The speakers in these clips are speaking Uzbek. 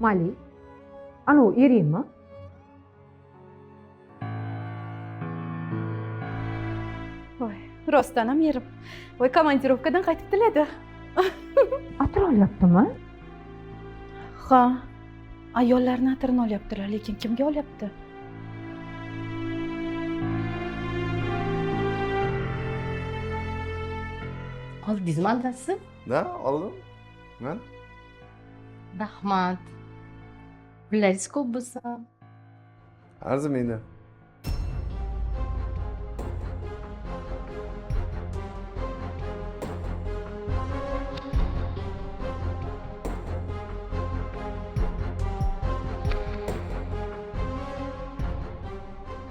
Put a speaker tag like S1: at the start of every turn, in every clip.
S1: Mali, anavi eringmi?
S2: Voy, rostdan ham yerim. Voy, komandirovkadan qaytibdilar-da.
S1: Atir olyaptimi?
S2: Ha, ayollarni atirini olyaptilar, lekin kimga olyapti?
S3: Oldingizmi adasi?
S4: Da, oldim. Men
S3: Rahmat. Pullaringiz ko'p bo'lsa.
S4: arzimaydi.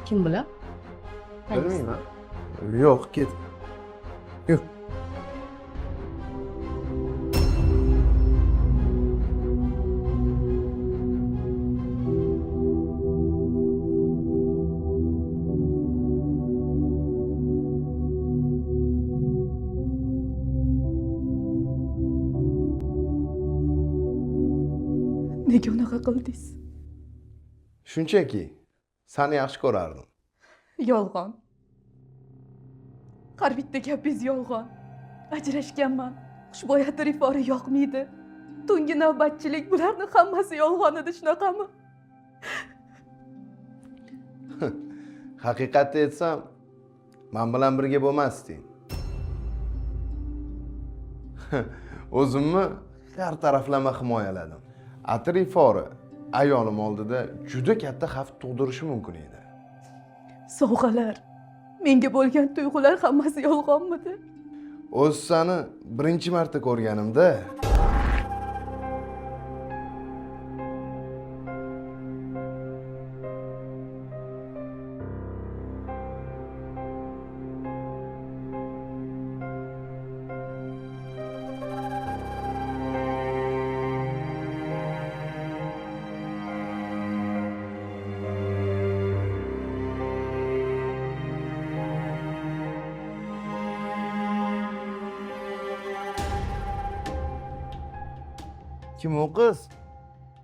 S3: Kim bular?
S4: Bilmayman. Yo'q, ket. Yur.
S2: Nega unaqa qildingiz?
S4: Shunchaki seni yaxshi ko'rardim.
S2: Yolg'on. Har bitta gapingiz yolg'on. Ajrashganman. Xushbo'yat rifori yoqmaydi. Tungi navbatchilik, bularning hammasi yolg'on edi, shunaqami?
S4: Haqiqatni aytsam, men bilan birga bo'lmasding. O'zimni har taraflama himoyaladim. Atir ifori ayolim oldida juda katta xavf tug'dirishi mumkin edi.
S2: Sovg'alar, menga bo'lgan tuyg'ular hammasi yolg'onmidi?
S4: O'z seni birinchi marta ko'rganimda kim o qiz?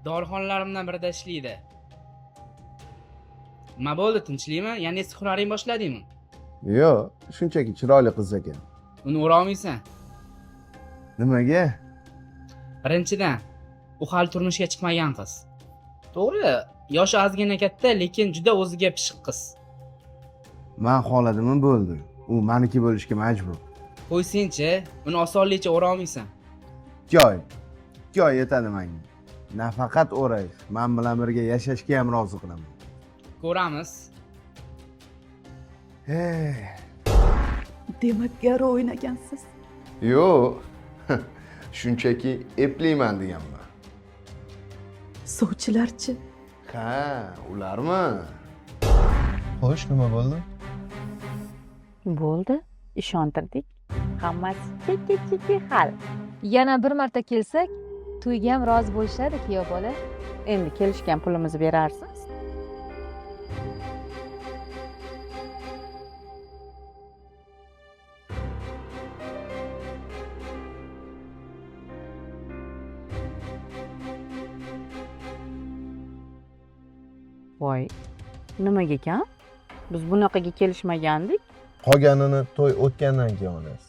S5: Dorixonalarimdan birida ishlaydi. Nima bo'ldi, tinchlikmi? Ya'ni hunaring boshladingmi?
S4: Yo'q, shunchaki chiroyli qiz ekan.
S5: Uni ura olmaysan.
S4: Nimaga?
S5: Birinchidan, u hali turmushga chiqmagan qiz. To'g'ri, yoshi ozgina katta, lekin juda o'ziga pishiq qiz.
S4: Men xohladim bo'ldi. U meniki bo'lishga majbur.
S5: Qo'ysin-chi, uni osonlikcha ura olmaysan.
S4: Joy yetadi menga. Nafaqat o'ray, men bilan birga yashashga ham rozi qilaman.
S5: Ko'ramiz.
S2: Demak, garo o'ynagansiz.
S4: Yo'q. Shunchaki eplayman deganman.
S2: Sovchilarchi?
S4: Ha, ularmi?
S6: Xo'sh, nima bo'ldi?
S7: Bo'ldi, ishontirdik. Hammasi cheki hal.
S8: Yana bir marta kelsak, to'yga ham rozi bo'lishadi kuyov bola.
S7: Endi kelishgan pulimizni berarsiz. Voy, nimaga ekan? Biz bunaqaga kelishmagandik.
S6: Qolganini to'y o'tgandan keyin olasiz.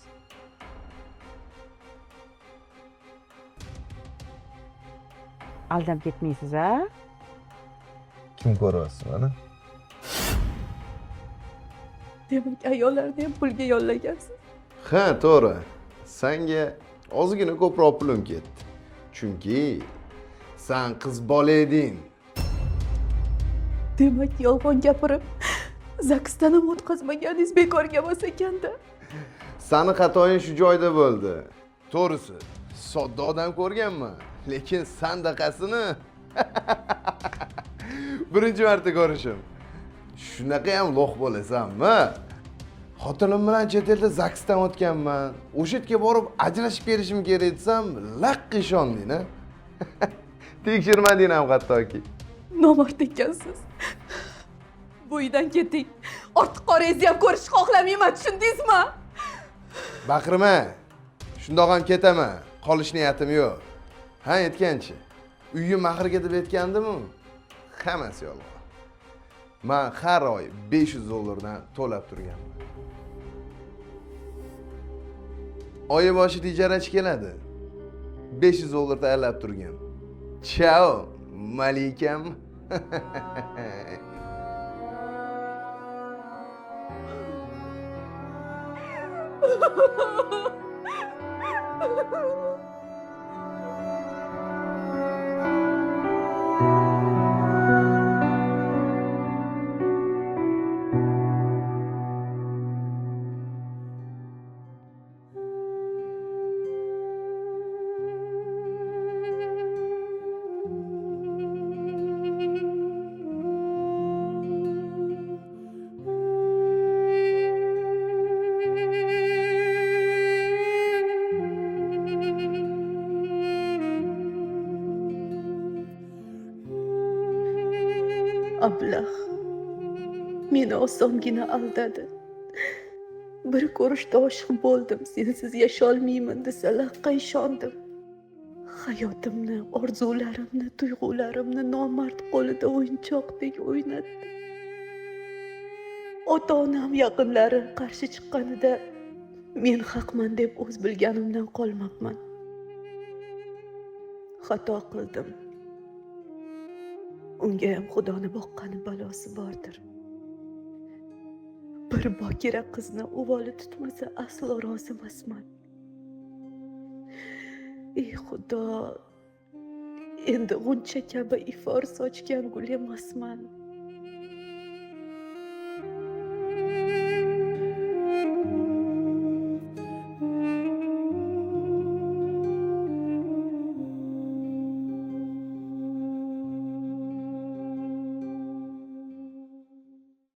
S7: Aldab ketmaysiz, a?
S6: Kim ko'ryapsiz mana?
S2: Demak, ayollarni ham pulga yollagansiz.
S4: Ha, to'g'ri. Senga ozgina ko'proq pulim ketdi. Chunki sen qiz bola eding.
S2: Demak, yolg'on gapirib, zaksdan ham o'tkazmaganingiz bekorga emas ekanda.
S4: Seni xatoying shu joyda bo'ldi. To'g'risi, sodda odam ko'rganman, lekin sandaqasini birinchi marta ko'rishim. Shunaqa ham lo'q bo'lasanmi? Xotinim bilan chet elda zaksdan o'tganman. O'sha yerga borib ajrashib berishim kerak desam, laqqa ishonding-a. Tekshirmading ham hattoki.
S2: Nomard ekansiz. Bu uydan keting. Ortiq qorangizni ham ko'rishni xohlamayman, tushundingizmi?
S4: Baqirma. Shundoq ham ketaman. Qolish niyatim yo'q. Ha, aytganchi. Uyga mahrga deb aytgandim-ku. Hammasi yolg'on. Men har oy $500 to'lab turganman. Oy boshida ijarachi keladi. $500 tayyorlab turgan. Chao, malikam.
S2: Ablah meni osongina aldadi. Bir ko'rishda oshiq bo'ldim. Sensiz yasholmayman desa laqqa ishondim. Hayotimni, orzularimni, tuyg'ularimni nomard qo'lida o'yinchoqdek o'ynatdi. Ota-onam, yaqinlarim qarshi chiqqanida men haqman deb o'z bilganimdan qolmabman. Xato qildim. Unga ham Xudoni boqqani balosi bordir. Bir bokira qizni uvoli tutmasa aslo rozi emasman. Ey Xudo, endi g'uncha kabi ifor sochgan gul emasman.